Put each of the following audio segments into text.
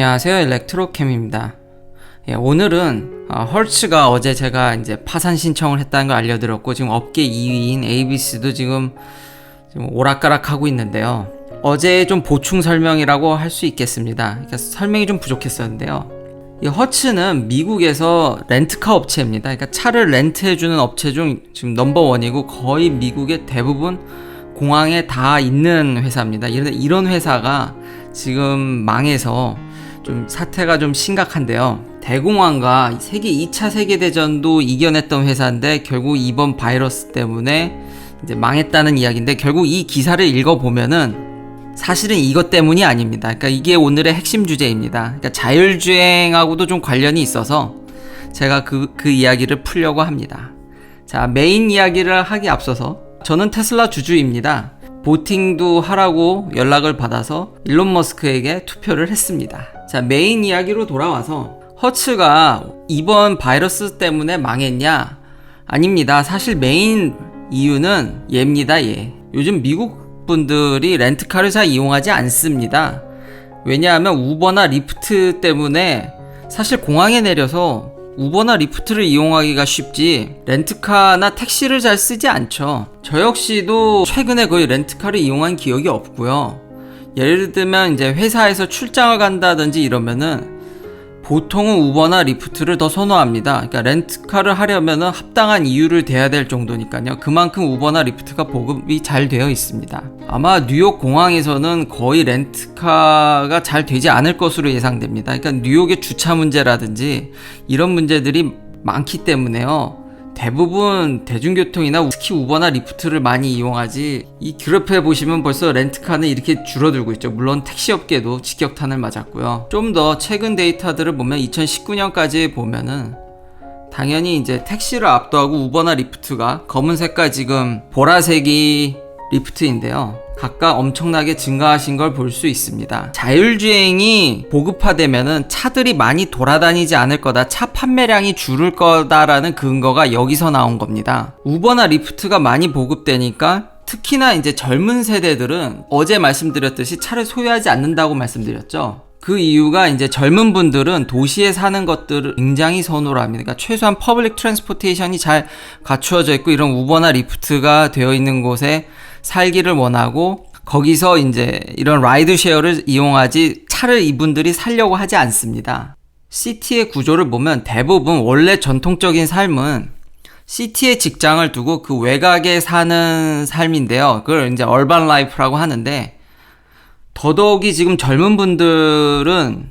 안녕하세요, 일렉트로캠입니다. 오늘은 헐츠가 어제 제가 이제 파산 신청을 했다는 걸 알려드렸고, 지금 업계 2위인 에이비스도 지금 오락가락 하고 있는데요. 어제 좀 보충 설명이라고 할 수 있겠습니다. 그러니까 설명이 좀 부족했었는데요. 이 헐츠는 미국에서 렌트카 업체입니다. 그러니까 차를 렌트해주는 업체 중 지금 넘버원이고, 거의 미국의 대부분 공항에 다 있는 회사입니다. 이런 회사가 지금 망해서 좀 사태가 좀 심각한데요. 대공황과 세계 2차 세계대전도 이겨냈던 회사인데 결국 이번 바이러스 때문에 이제 망했다는 이야기인데, 결국 이 기사를 읽어보면은 사실은 이것 때문이 아닙니다. 그러니까 이게 오늘의 핵심 주제입니다. 그러니까 자율주행하고도 좀 관련이 있어서 제가 그 이야기를 풀려고 합니다. 자, 메인 이야기를 하기 앞서서 저는 테슬라 주주입니다. 보팅도 하라고 연락을 받아서 일론 머스크에게 투표를 했습니다. 자, 메인 이야기로 돌아와서 허츠가 이번 바이러스 때문에 망했냐? 아닙니다. 사실 메인 이유는 얘입니다. 요즘 미국 분들이 렌트카를 잘 이용하지 않습니다. 왜냐하면 우버나 리프트 때문에 사실 공항에 내려서 우버나 리프트를 이용하기가 쉽지 렌트카나 택시를 잘 쓰지 않죠. 저 역시도 최근에 거의 렌트카를 이용한 기억이 없고요. 예를 들면 이제 회사에서 출장을 간다든지 이러면은 보통은 우버나 리프트를 더 선호합니다. 그러니까 렌트카를 하려면은 합당한 이유를 대야 될 정도니까요. 그만큼 우버나 리프트가 보급이 잘 되어 있습니다. 아마 뉴욕 공항에서는 거의 렌트카가 잘 되지 않을 것으로 예상됩니다. 그러니까 뉴욕의 주차 문제라든지 이런 문제들이 많기 때문에요. 대부분 대중교통이나 특히 우버나 리프트를 많이 이용하지, 이 그래프에 보시면 벌써 렌트카는 이렇게 줄어들고 있죠. 물론 택시업계도 직격탄을 맞았고요. 좀 더 최근 데이터들을 보면 2019년까지 보면은 당연히 이제 택시를 압도하고 우버나 리프트가 검은색과 지금 보라색이 리프트인데요. 각각 엄청나게 증가하신 걸 볼 수 있습니다. 자율주행이 보급화되면은 차들이 많이 돌아다니지 않을 거다, 차 판매량이 줄을 거다라는 근거가 여기서 나온 겁니다. 우버나 리프트가 많이 보급되니까 특히나 이제 젊은 세대들은 어제 말씀드렸듯이 차를 소유하지 않는다고 말씀드렸죠. 그 이유가 이제 젊은 분들은 도시에 사는 것들을 굉장히 선호를 합니다. 그러니까 최소한 퍼블릭 트랜스포테이션이 잘 갖추어져 있고 이런 우버나 리프트가 되어 있는 곳에 살기를 원하고, 거기서 이제 이런 라이드 쉐어를 이용하지 차를 이분들이 살려고 하지 않습니다. 시티의 구조를 보면 대부분 원래 전통적인 삶은 시티에 직장을 두고 그 외곽에 사는 삶인데요. 그걸 이제 얼반 라이프라고 하는데, 더더욱이 지금 젊은 분들은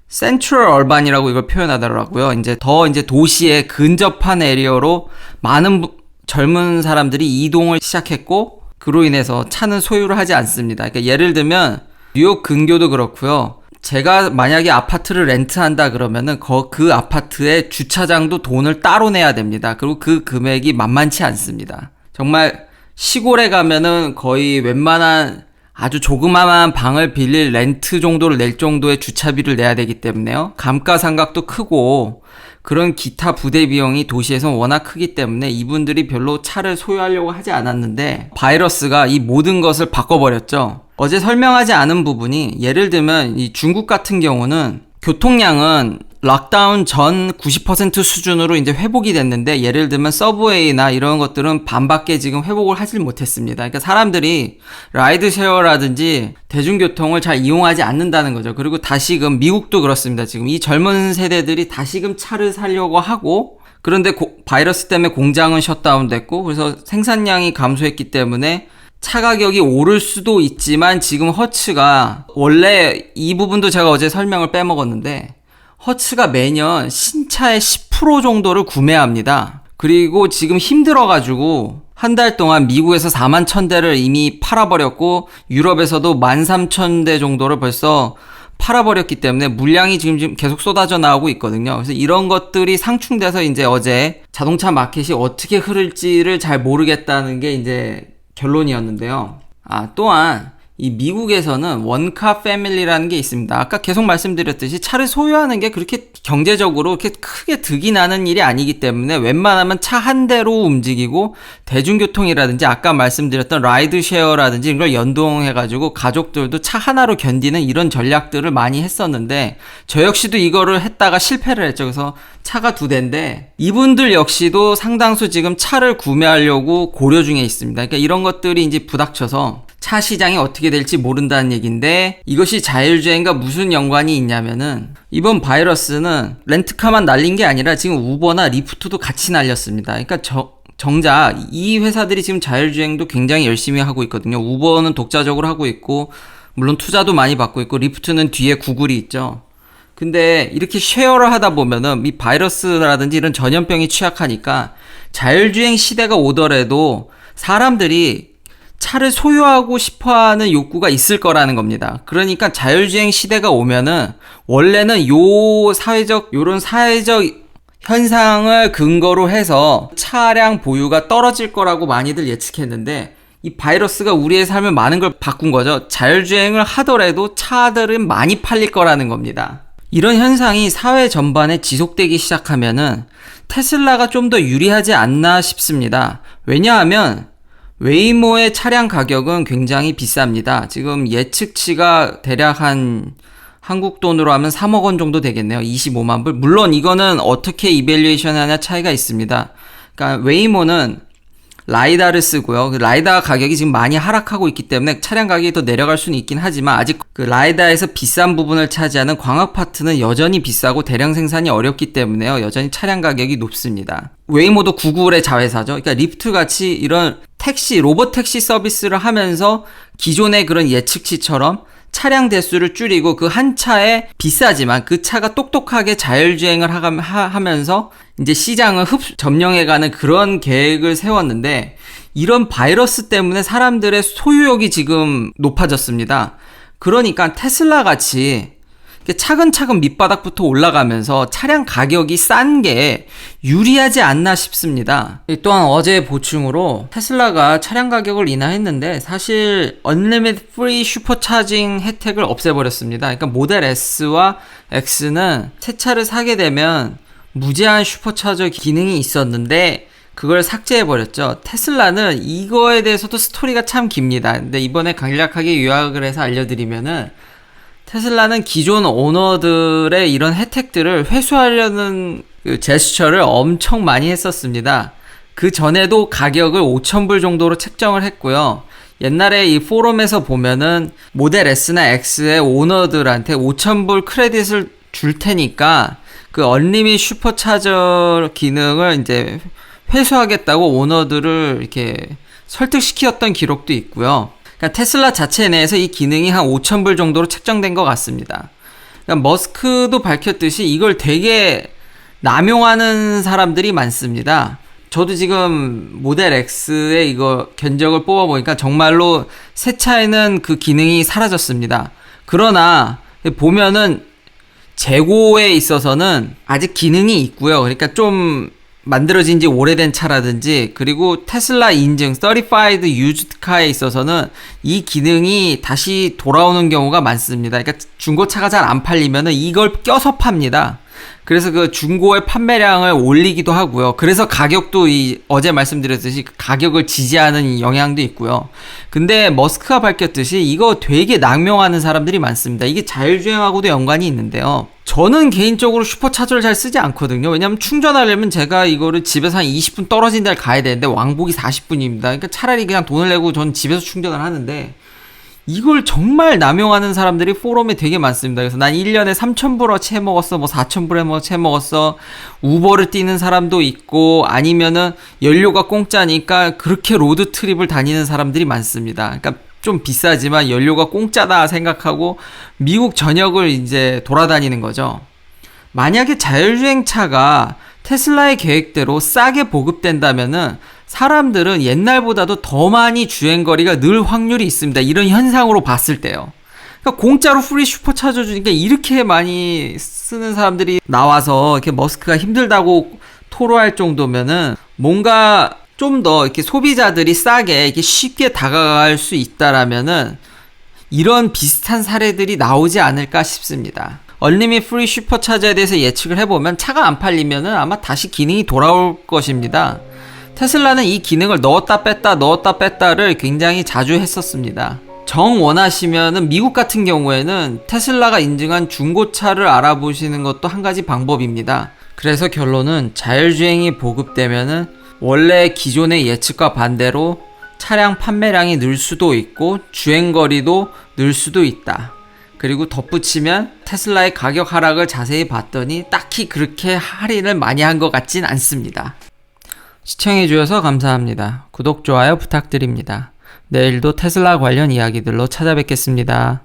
센트럴 얼반이라고 이걸 표현하더라고요. 이제 도시에 근접한 에리어로 많은 젊은 사람들이 이동을 시작했고, 그로 인해서 차는 소유를 하지 않습니다. 그러니까 예를 들면 뉴욕 근교도 그렇고요. 제가 만약에 아파트를 렌트한다 그러면은 그 아파트의 주차장도 돈을 따로 내야 됩니다. 그리고 그 금액이 만만치 않습니다. 정말 시골에 가면은 거의 웬만한 아주 조그마한 방을 빌릴 렌트 정도를 낼 정도의 주차비를 내야 되기 때문에요. 감가상각도 크고 그런 기타 부대 비용이 도시에서는 워낙 크기 때문에 이분들이 별로 차를 소유하려고 하지 않았는데, 바이러스가 이 모든 것을 바꿔버렸죠. 어제 설명하지 않은 부분이, 예를 들면 이 중국 같은 경우는 교통량은 락다운 전 90% 수준으로 이제 회복이 됐는데, 예를 들면 서브웨이나 이런 것들은 반밖에 지금 회복을 하질 못했습니다. 그러니까 사람들이 라이드 쉐어라든지 대중교통을 잘 이용하지 않는다는 거죠. 그리고 다시금 미국도 그렇습니다. 지금 이 젊은 세대들이 다시금 차를 사려고 하고, 그런데 바이러스 때문에 공장은 셧다운 됐고, 그래서 생산량이 감소했기 때문에 차 가격이 오를 수도 있지만, 지금 허츠가 원래 이 부분도 제가 어제 설명을 빼먹었는데, 허츠가 매년 신차의 10% 정도를 구매합니다. 그리고 지금 힘들어가지고 한 달 동안 미국에서 41,000대를 이미 팔아버렸고, 유럽에서도 13,000대 정도를 벌써 팔아버렸기 때문에 물량이 지금 계속 쏟아져 나오고 있거든요. 그래서 이런 것들이 상충돼서 이제 어제 자동차 마켓이 어떻게 흐를지를 잘 모르겠다는 게 이제 결론이었는데요. 또한 이 미국에서는 원카 패밀리라는 게 있습니다. 아까 계속 말씀드렸듯이 차를 소유하는 게 그렇게 경제적으로 그렇게 크게 득이 나는 일이 아니기 때문에 웬만하면 차 한 대로 움직이고 대중교통이라든지 아까 말씀드렸던 라이드 쉐어라든지 이걸 연동해가지고 가족들도 차 하나로 견디는 이런 전략들을 많이 했었는데 저 역시도 이거를 했다가 실패를 했죠. 그래서 차가 2대인데 이분들 역시도 상당수 지금 차를 구매하려고 고려 중에 있습니다. 그러니까 이런 것들이 이제 부닥쳐서 차 시장이 어떻게 될지 모른다는 얘기인데 이것이 자율주행과 무슨 연관이 있냐면은 이번 바이러스는 렌트카만 날린 게 아니라 지금 우버나 리프트도 같이 날렸습니다. 그러니까 정작 이 회사들이 지금 자율주행도 굉장히 열심히 하고 있거든요. 우버는 독자적으로 하고 있고 물론 투자도 많이 받고 있고 리프트는 뒤에 구글이 있죠. 근데 이렇게 쉐어를 하다 보면은 이 바이러스라든지 이런 전염병이 취약하니까 자율주행 시대가 오더라도 사람들이 차를 소유하고 싶어하는 욕구가 있을 거라는 겁니다. 그러니까 자율주행 시대가 오면은 원래는 요런 사회적 현상을 근거로 해서 차량 보유가 떨어질 거라고 많이들 예측했는데 이 바이러스가 우리의 삶을 많은 걸 바꾼 거죠. 자율주행을 하더라도 차들은 많이 팔릴 거라는 겁니다. 이런 현상이 사회 전반에 지속되기 시작하면은 테슬라가 좀 더 유리하지 않나 싶습니다. 왜냐하면 웨이모의 차량 가격은 굉장히 비쌉니다. 지금 예측치가 대략 한국 돈으로 하면 3억 원 정도 되겠네요. 25만 불. 물론 이거는 어떻게 이밸류에이션 하냐 차이가 있습니다. 그러니까 웨이모는 라이다를 쓰고요. 그 라이다 가격이 지금 많이 하락하고 있기 때문에 차량 가격이 더 내려갈 수는 있긴 하지만 아직 그 라이다에서 비싼 부분을 차지하는 광학 파트는 여전히 비싸고 대량 생산이 어렵기 때문에요. 여전히 차량 가격이 높습니다. 웨이모도 구글의 자회사죠. 그러니까 리프트 같이 이런 로봇 택시 서비스를 하면서 기존의 그런 예측치처럼 차량 대수를 줄이고 그 한 차에 비싸지만 그 차가 똑똑하게 자율주행을 하면서 이제 시장을 점령해가는 그런 계획을 세웠는데 이런 바이러스 때문에 사람들의 소유욕이 지금 높아졌습니다. 그러니까 테슬라 같이 차근차근 밑바닥부터 올라가면서 차량 가격이 싼 게 유리하지 않나 싶습니다. 또한 어제 보충으로 테슬라가 차량 가격을 인하했는데 사실 Unlimited Free 슈퍼차징 혜택을 없애버렸습니다. 그러니까 모델 S와 X는 새 차를 사게 되면 무제한 슈퍼차저 기능이 있었는데 그걸 삭제해버렸죠. 테슬라는 이거에 대해서도 스토리가 참 깁니다. 근데 이번에 간략하게 요약을 해서 알려드리면은 테슬라는 기존 오너들의 이런 혜택들을 회수하려는 그 제스처를 엄청 많이 했었습니다. 그 전에도 가격을 5,000불 정도로 책정을 했고요. 옛날에 이 포럼에서 보면은 모델 S나 X의 오너들한테 5,000불 크레딧을 줄 테니까 그 언리밋 슈퍼차저 기능을 이제 회수하겠다고 오너들을 이렇게 설득시켰던 기록도 있고요. 그러니까 테슬라 자체 내에서 이 기능이 한 5,000불 정도로 책정된 것 같습니다. 그러니까 머스크도 밝혔듯이 이걸 되게 남용하는 사람들이 많습니다. 저도 지금 모델 X의 이거 견적을 뽑아보니까 정말로 새 차에는 그 기능이 사라졌습니다. 그러나 보면은 재고에 있어서는 아직 기능이 있고요. 그러니까 좀 만들어진 지 오래된 차라든지 그리고 테슬라 인증 Certified Used Car에 있어서는 이 기능이 다시 돌아오는 경우가 많습니다. 그러니까 중고차가 잘 안 팔리면은 이걸 껴서 팝니다. 그래서 그 중고의 판매량을 올리기도 하고요. 그래서 가격도 어제 말씀드렸듯이 가격을 지지하는 영향도 있고요. 근데 머스크가 밝혔듯이 이거 되게 낭명하는 사람들이 많습니다. 이게 자율주행하고도 연관이 있는데요. 저는 개인적으로 슈퍼차저를 잘 쓰지 않거든요. 왜냐면 충전하려면 제가 이거를 집에서 한 20분 떨어진 데를 가야 되는데 왕복이 40분입니다. 그러니까 차라리 그냥 돈을 내고 전 집에서 충전을 하는데 이걸 정말 남용하는 사람들이 포럼에 되게 많습니다. 그래서 난 1년에 3,000불어치 해먹었어, 뭐 4,000불 해먹었어, 우버를 뛰는 사람도 있고, 아니면은 연료가 공짜니까 그렇게 로드 트립을 다니는 사람들이 많습니다. 그러니까 좀 비싸지만 연료가 공짜다 생각하고 미국 전역을 이제 돌아다니는 거죠. 만약에 자율주행차가 테슬라의 계획대로 싸게 보급된다면은 사람들은 옛날보다도 더 많이 주행거리가 늘 확률이 있습니다. 이런 현상으로 봤을 때요. 그러니까 공짜로 프리 슈퍼차저 주니까 이렇게 많이 쓰는 사람들이 나와서 이렇게 머스크가 힘들다고 토로할 정도면은 뭔가 좀 더 이렇게 소비자들이 싸게 이렇게 쉽게 다가갈 수 있다라면은 이런 비슷한 사례들이 나오지 않을까 싶습니다. 얼리밋 프리 슈퍼차저에 대해서 예측을 해보면 차가 안 팔리면은 아마 다시 기능이 돌아올 것입니다. 테슬라는 이 기능을 넣었다 뺐다를 굉장히 자주 했었습니다. 정 원하시면은 미국 같은 경우에는 테슬라가 인증한 중고차를 알아보시는 것도 한 가지 방법입니다. 그래서 결론은 자율주행이 보급되면은 원래 기존의 예측과 반대로 차량 판매량이 늘 수도 있고 주행거리도 늘 수도 있다. 그리고 덧붙이면 테슬라의 가격 하락을 자세히 봤더니 딱히 그렇게 할인을 많이 한 것 같진 않습니다. 시청해주셔서 감사합니다. 구독, 좋아요 부탁드립니다. 내일도 테슬라 관련 이야기들로 찾아뵙겠습니다.